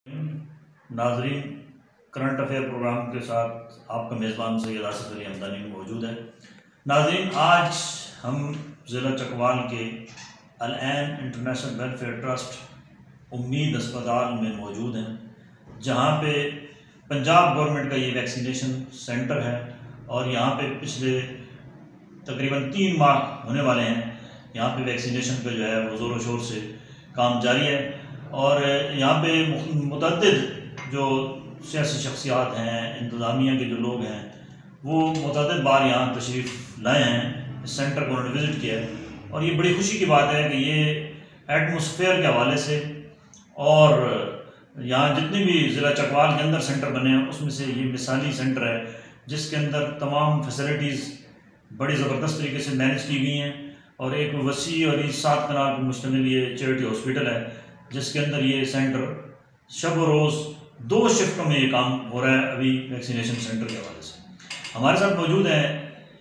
नाजरीन, current affair programme के साथ आपका मेज़बान सैयद आसिफ अली हमदानी मौजूद है। नाजरीन, आज हम ज़िला चकवाल के अल-ऐन इंटरनेशनल वेलफेयर ट्रस्ट उम्मीद अस्पताल में मौजूद हैं, जहां पे पंजाब गवर्नमेंट का ये वैक्सीनेशन सेंटर है और यहाँ पे पिछले तकरीबन 3 माह होने वाले हैं। यहाँ पे वैक्सीनेशन का जो है वो ज़ोरों शोर से काम जारी है और यहाँ पे मुतअद्दिद जो सियासी शख्सियात हैं, इंतज़ामिया के जो लोग हैं, वो मुतअद्दिद बार यहाँ तशरीफ़ लाए हैं, इस सेंटर को उन्होंने विज़िट किया है और ये बड़ी खुशी की बात है कि ये एटमॉस्फेयर के हवाले से और यहाँ जितने भी ज़िला चकवाल के अंदर सेंटर बने हैं उसमें से ये मिसाली सेंटर है, जिसके अंदर तमाम फैसिलिटीज़ बड़ी ज़बरदस्त तरीके से मैनेज की गई हैं और एक वसी और इस 7 कनाल पर मुश्तमिल ये चैरिटी हॉस्पिटल है, जिसके अंदर ये सेंटर शब रोज़ 2 शिफ्टों में ये काम हो रहा है। अभी वैक्सीनेशन सेंटर के हवाले से हमारे साथ मौजूद हैं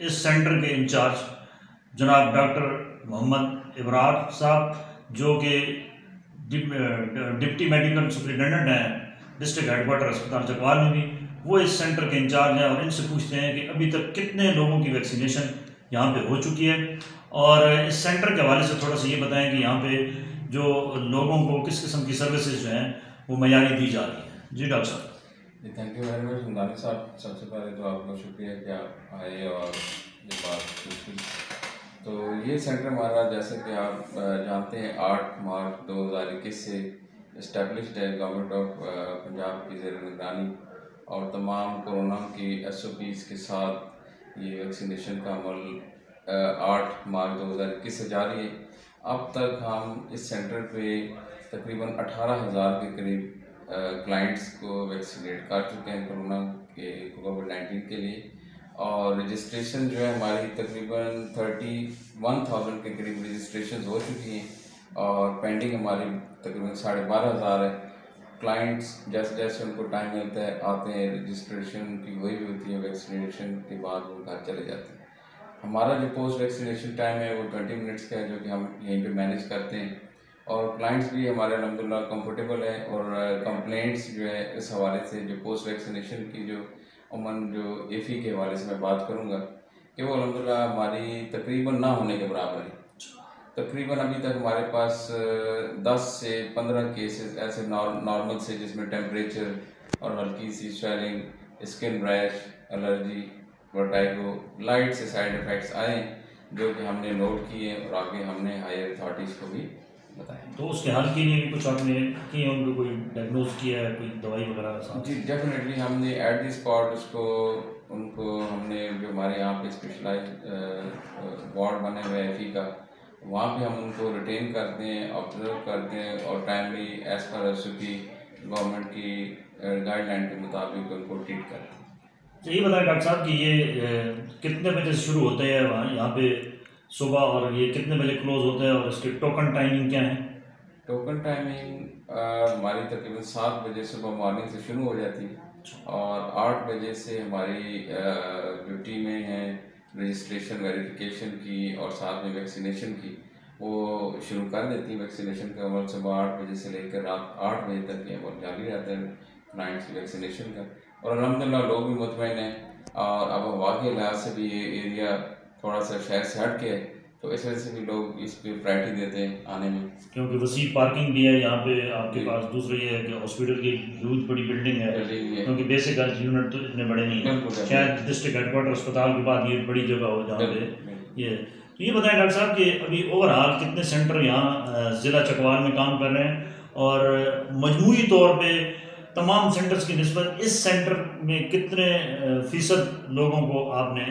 इस सेंटर के इंचार्ज जनाब डॉक्टर मोहम्मद इब्रार साहब, जो कि डिप्टी मेडिकल सुपरिटेंडेंट हैं डिस्ट्रिक्ट हेडक्वार्टर अस्पताल चकवाल में भी। वो इस सेंटर के इंचार्ज हैं और इनसे पूछते हैं कि अभी तक कितने लोगों की वैक्सीनेशन यहाँ पे हो चुकी है और इस सेंटर के हवाले से थोड़ा सा ये बताएं कि यहाँ पे जो लोगों को किस किस्म की सर्विसेज जो हैं वो मयारी दी जा रही हैं। जी डॉक्टर साहब। जी, thank you very much Hamdani साहब। सबसे पहले तो आपका शुक्रिया कि आप आए और ये बात पूछी। तो ये सेंटर हमारा, जैसे कि आप जानते हैं, 8 मार्च 2021 से इस्टेब्लिश्ड है गवर्नमेंट ऑफ पंजाब की ज़ेर निगरानी और तमाम कोरोना की SOPs के साथ ये वैक्सीनेशन का अमल 8 मार्च 2021 से जारी है। अब तक हम इस सेंटर पे तकरीबन 18,000 के करीब क्लाइंट्स को वैक्सीनेट कर चुके हैं कोरोना के कोविड-19 के लिए और रजिस्ट्रेशन जो है हमारी तकरीबन 31,000 के करीब रजिस्ट्रेशन हो चुकी हैं और पेंडिंग हमारी तकरीबन 12,500 है। क्लाइंट्स जैसे जैसे उनको टाइम मिलता है आते हैं, रजिस्ट्रेशन की हुई भी होती है, वैक्सीनेशन के बाद वो घर चले जाते हैं। हमारा जो पोस्ट वैक्सीनेशन टाइम है वो 20 मिनट्स का है, जो कि हम यहीं पे मैनेज करते हैं और क्लाइंट्स भी हमारे अल्हम्दुलिल्लाह कंफर्टेबल है और कंप्लेंट्स जो है इस हवाले से जो पोस्ट वैक्सीनेशन की जो अमन जो एफ़ी के हवाले से मैं बात करूँगा कि वो अल्हम्दुलिल्लाह हमारी तकरीबन ना होने के बराबर है। तकरीबन अभी तक हमारे पास 10 से 15 केसेस ऐसे नॉर्मल से, जिसमें टेम्परेचर और हल्की सी swelling, skin rash, allergy, vertigo, light से साइड इफ़ेक्ट्स आए जो कि हमने नोट किए और आगे हमने हायर अथॉरिटीज़ को भी बताया। तो उसके हल के लिए भी कुछ आपने किए, उनको कोई डायग्नोज किया है, कोई दवाई वगैरह? जी डेफिनेटली, हमने एट द स्पॉट उनको हमने जो हमारे यहाँ पे स्पेशलाइज वार्ड बने हुए हैं एफ़ी का, वहाँ पे हम उनको रिटेन करते हैं, ऑब्जर्व करते हैं और timely as per SOP government की गाइडलाइन के मुताबिक उनको ट्रीट करते हैं। तो ये बताएं डॉक्टर साहब कि ये कितने बजे से शुरू होते हैं वहाँ यहाँ पे सुबह, और ये कितने बजे क्लोज होते हैं और इसकी टोकन टाइमिंग क्या है? टोकन टाइमिंग हमारी तकरीबन 7 बजे सुबह मॉर्निंग से शुरू हो जाती है और 8 बजे से हमारी जो टीमें हैं रजिस्ट्रेशन वेरिफिकेशन की और साथ में वैक्सीनेशन की वो शुरू कर देती हैं। वैक्सीनेशन का अमल सुबह 8 बजे से लेकर रात 8 बजे तक ये अमल जारी रहता है क्लाइंट्स की वैक्सीनेशन का और अल्हम्दुलिल्लाह लोग भी मुतमईन हैं और अब हवा के लिहाज से भी ये एरिया थोड़ा सा शहर से हट के है, तो इस वजह से भी लोग इस पर प्रायोरिटी देते हैं आने में, क्योंकि वसी पार्किंग भी है यहाँ पे आपके पास। दूसरा ये है कि हॉस्पिटल की ह्यूज बड़ी बिल्डिंग है, क्योंकि बेसिक हेल्थ यूनिट तो इतने बड़े नहीं हैं, शायद डिस्ट्रिक्ट हेडक्वार्टर अस्पताल के बाद ये बड़ी जगह हो जहाँ पे ये। तो ये बताएं डॉक्टर साहब कि अभी ओवरऑल कितने सेंटर यहाँ ज़िला चकवाल में काम कर रहे हैं और मजमूई तौर पर तमाम सेंटर्स की निस्बत इस सेंटर में कितने फ़ीसद लोगों को आपने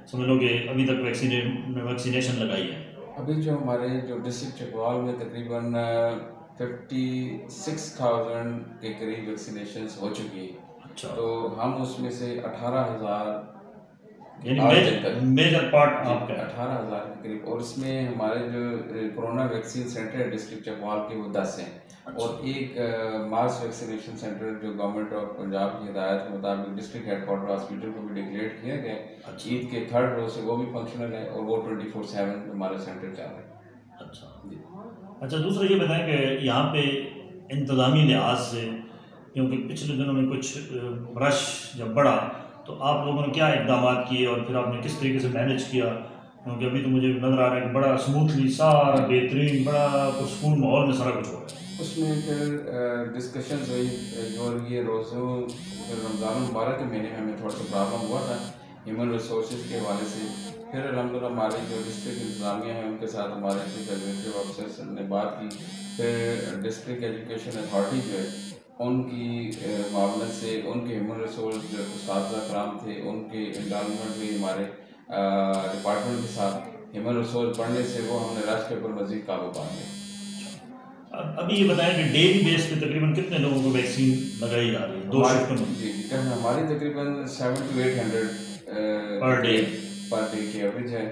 समझ लो कि अभी तक वैक्सीनेशन लगाई है? अभी जो हमारे जो डिस्ट्रिक्ट चकवाल में तकरीबन 56,000 के करीब वैक्सीनेशन हो चुकी है। अच्छा। तो हम उसमें से 18,000 मेजर पार्ट आपका 18,000 के करीब, और इसमें हमारे जो कोरोना वैक्सीन सेंटर है डिस्ट्रिक्ट चकवाल के वो 10 हैं। अच्छा। और एक मास वैक्सीनेशन सेंटर जो गवर्नमेंट ऑफ पंजाब की हिदायत के मुताबिक डिस्ट्रिक्ट हेडक्वार्टर हॉस्पिटल को भी डिक्लेयर किया गया। अच्छा। ईद के 3rd रोज से वो भी फंक्शनल है और वो 24/7 हमारे सेंटर चल रहे हैं। अच्छा जी। अच्छा, दूसरा ये बताएं कि यहाँ पे इंतज़ामी लिहाज से क्योंकि पिछले दिनों में कुछ रश जब बढ़ा तो आप लोगों ने क्या इकदाम किए और फिर आपने किस तरीके से मैनेज किया? क्योंकि अभी तो मुझे नज़र आ रहा है कि बड़ा स्मूथली सारा बेहतरीन बड़ा पुरसकून माहौल में सारा कुछ हो रहा है। उसमें फिर डिस्कशन हुई जो ये रोज़ों रमज़ान मुबारक के महीने में हमें थोड़ा सा प्रॉब्लम हुआ था ह्यूमन रिसोर्सेज के हवाले से। फिर अलहमदिल्ला हमारी जो डिस्ट्रिक्ट इंतज़ामिया है उनके साथ हमारे चीफ एग्जीक्यूटिव ऑफिसर ने बात की। फिर डिस्ट्रिक्ट एजुकेशन अथॉरिटी जो है उनकी मामले से उनके ह्यूमन रिसोर्स जो उस्ताद कराम थे उनके इंडॉलमेंट भी हमारे डिपार्टमेंट के साथ ह्यूमन रिसोर्स बढ़ने से वो हमने रश के ऊपर मज़ीद काबू पा लिया। अभी ये बताएं कि डेली बेस पे तकरीबन कितने लोगों को वैक्सीन लगाई जा रही है? 2 शिफ्टों में? जी हमारी तकरीबन 700 to 800 पर डे की एवरेज है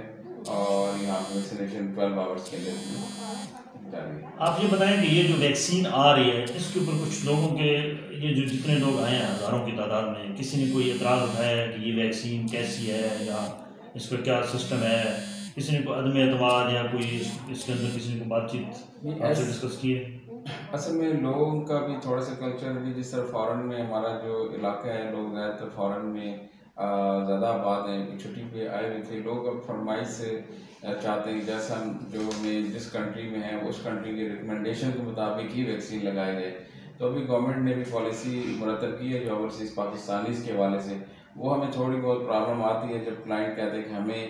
और यहाँ पे वैक्सीनेशन 12 आवर्स के लिए जा रही है। आप ये बताएं कि ये जो वैक्सीन आ रही है इसके ऊपर कुछ लोगों के ये जो जितने लोग आए हैं हज़ारों की तादाद में किसी ने कोई एतराज़ उठाया है कि ये वैक्सीन कैसी है या इसका क्या सिस्टम है? किसी ने कोई अदम एतमाद या कोई इसके अंदर किसी ने कोई बातचीत आपसे डिस्कस की है? असल में लोगों का भी थोड़ा सा कल्चर भी जिस तरह फ़ॉरेन में हमारा जो इलाका है लोग ज़्यादातर फ़ॉरेन में ज़्यादा आबाद हैं। छुट्टी पे आए हुए थे लोग अब फरमाइश से चाहते हैं जैसा जो में जिस कंट्री में है उस कंट्री के रिकमेंडेशन के मुताबिक ही वैक्सीन लगाए जाए। तो अभी गवर्नमेंट ने भी पॉलिसी मुरतब की है जो ओवरसीज़ पाकिस्तानीज़ के हवाले से। वो हमें थोड़ी बहुत प्रॉब्लम आती है जब क्लाइंट कहते हैं कि हमें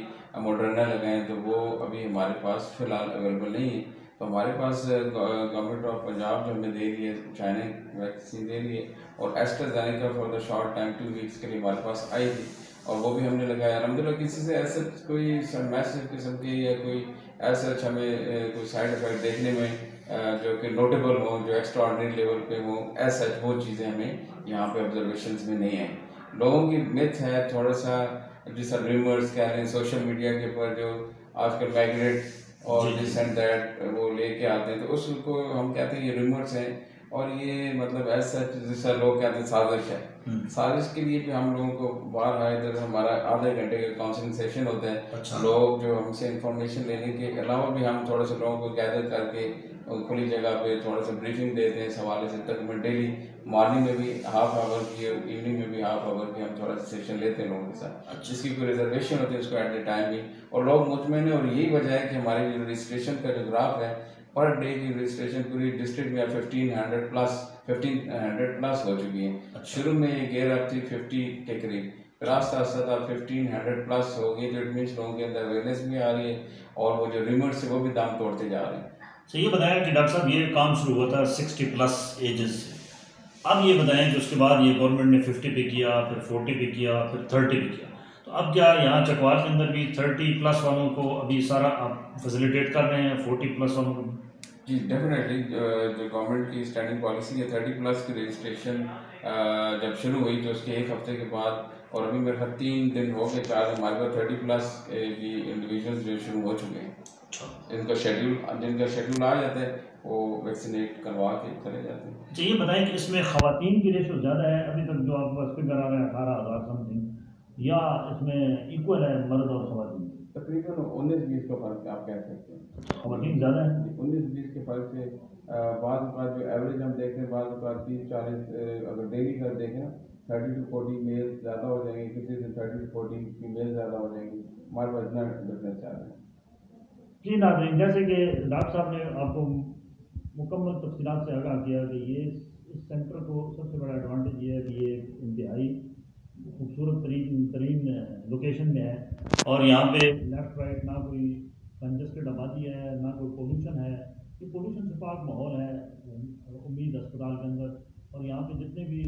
मॉडर्ना लगाएं तो वो अभी हमारे पास फ़िलहाल अवेलेबल नहीं है। तो हमारे पास गवर्नमेंट ऑफ पंजाब जो हमें दे रही है चाइना वैक्सीन दे रही है और AstraZeneca for the short time 2 weeks के लिए हमारे पास आई थी और वो भी हमने लगाया। अलहमदिल्ला किसी से ऐसे कोई मैसिव किस्म के या कोई ऐसा हमें कोई साइड इफ़ेक्ट देखने में जो कि नोटेबल हो जो एक्स्ट्रा ऑर्डिनरी लेवल पे हो ऐसा वो चीज़ें हमें यहाँ पे ऑब्जर्वेशन में नहीं आई। लोगों की मिथ है थोड़ा सा जिस रूमर्स कह रहे हैं सोशल मीडिया के ऊपर जो आजकल माइग्रेट और दिस एंड दैट वो लेके आते हैं तो उसको हम कहते हैं ये रूमर्स हैं और ये मतलब ऐसा जैसा लोग कहते हैं साजिश है। साजिश के लिए भी हम लोगों को बाहर आए तो हमारा आधे घंटे का काउंसलिंग सेशन होता है। अच्छा। लोग जो हमसे इंफॉर्मेशन लेने के अलावा भी हम थोड़ा सा लोगों को गैदर करके खुली जगह पे थोड़ा सा ब्रीफिंग देते हैं इस हवाले से। तकरीबन डेली मॉर्निंग में भी हाफ आवर की और इवनिंग में भी हाफ आवर की हम थोड़ा सा सेशन लेते हैं लोगों के साथ। जिसकी कोई रिजर्वेशन होती है उसको एट द टाइम भी और लोग मुतमईन है और यही वजह है कि हमारी जो रजिस्ट्रेशन का जो ग्राफ है पर डे की रजिस्ट्रेशन पूरी डिस्ट्रिक्ट में 1500 प्लस हो चुकी है। शुरू में ये गेयर अप थी 50 के करीब फिर आस्ता आस्ता 1500 प्लस हो गई। तो इट मीन्स लोगों के अंदर अवेयरनेस भी आ रही है और वो जो रिमर्स है वो भी दाम तोड़ते जा रहे हैं। तो ये बताया कि डॉक्टर साहब ये काम शुरू हुआ था 60 प्लस एजेस से। अब ये बताएं कि उसके बाद ये गवर्नमेंट ने 50 पे किया फिर 40 पे किया फिर 30 पे किया। तो अब क्या यहाँ चकवाल के अंदर भी 30 प्लस वालों को अभी सारा आप फैसिलिटेट कर रहे हैं 40 प्लस वालों को? जी डेफिनेटली जो गवर्नमेंट की स्टैंडिंग पॉलिसी है 30 प्लस की रजिस्ट्रेशन जब शुरू हुई तो उसके एक हफ्ते के बाद और अभी मेरे 3 दिन हो गए चार हमारे पास 30 प्लस की इंडिविजुअल्स जो शुरू हो चुके हैं। जिनका शेड्यूल आ जाता है वो वैक्सीनेट करवा के चले जाते हैं। अच्छा ये बताएं कि इसमें ख़वातीन की रेशो ज़्यादा है अभी तक जो आपके पास फिगर आ रहा है 18,000 समथिंग या इसमें इक्वल है मर्द और ख़वातीन? तकरीबन 19-20 का फ़र्क आप कह सकते हैं। ख़वातीन ज़्यादा है 19-20 के फ़र्क से बाद जो एवरेज हम देखते हैं बाद 30-40 अगर डेली का देखें 30 to 40 मेल ज़्यादा हो जाएंगे किसी दिन 30 to 40 फीमेल ज़्यादा हो जाएंगी। हमारे पास इतना डिफरेंस आ रहा है। जी नाज़रीन जैसे कि डॉक्टर साहब ने आपको मुकम्मल तफसीलात से आगाह किया कि ये इस सेंटर को सबसे बड़ा एडवांटेज ये है कि ये इंतहाई खूबसूरत तरीन लोकेशन में है और यहाँ पे लेफ़्ट राइट ना कोई कंजस्टेड आबादी है ना कोई पोल्यूशन है। ये पोल्यूशन से पाक माहौल है उम्मीद अस्पताल के अंदर और यहाँ पे जितने भी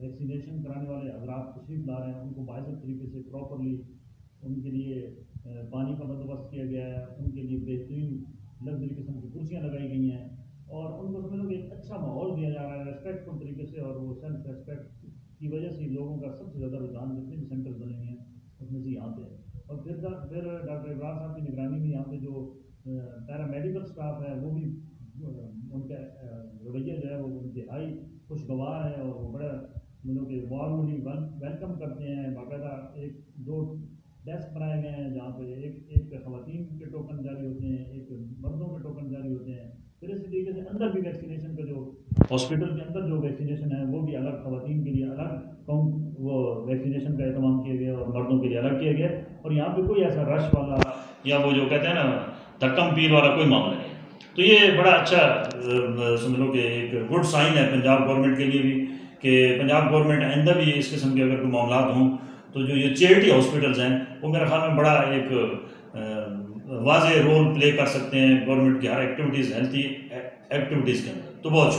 वैक्सीनेशन कराने वाले हज़रात तशरीफ़ ला रहे हैं उनको बाइज़त तरीके से प्रॉपरली उनके लिए पानी का बंदोबस्त किया गया है। उनके लिए बेहतरीन लग्जरी किस्म की कुर्सियाँ लगाई गई हैं और उनको समझ लो कि एक अच्छा माहौल दिया जा रहा है रेस्पेक्टफुल तरीके से और वो सेल्फ रेस्पेक्ट की वजह से लोगों का सबसे ज़्यादा रुझान जितने भी सेंटर्स बने हुए हैं उसमें से यहाँ पे है। और फिर डॉक्टर इब्रार साहब की निगरानी में यहाँ पे जो पैरामेडिकल स्टाफ है वो भी उनका रवैया जो है वो इंतहाई खुशगवार है और वो बड़ा मतलब कि वार्मली वेलकम करते हैं। बाकायदा 1-2 डेस्क बनाए गए हैं जहाँ पे एक ख़वातीन के टोकन जारी होते हैं एक मर्दों के टोकन जारी होते हैं। फिर इसी तरीके से अंदर भी वैक्सीनेशन का जो हॉस्पिटल के अंदर जो वैक्सीनेशन है वो भी अलग, खवातीन के लिए अलग काउंट वो वैक्सीनेशन का एहतमाम किया गया और मर्दों के लिए अलग किया गया। और यहाँ पे कोई ऐसा रश वाला या वो जो कहते हैं ना धक्कम पीर वाला कोई मामला नहीं है। तो ये बड़ा अच्छा समझ लो कि एक गुड साइन है पंजाब गवर्नमेंट के लिए भी कि पंजाब गवर्नमेंट आइंदा भी इस किस्म के अगर कोई मामला हों तो जो ये चैरिटी हॉस्पिटल्स हैं वो मेरे ख्याल में बड़ा एक वाज़ेह रोल प्ले कर सकते हैं गवर्नमेंट की हर एक्टिविटीज़, हेल्थी एक्टिविटीज़ के अंदर। तो बहुत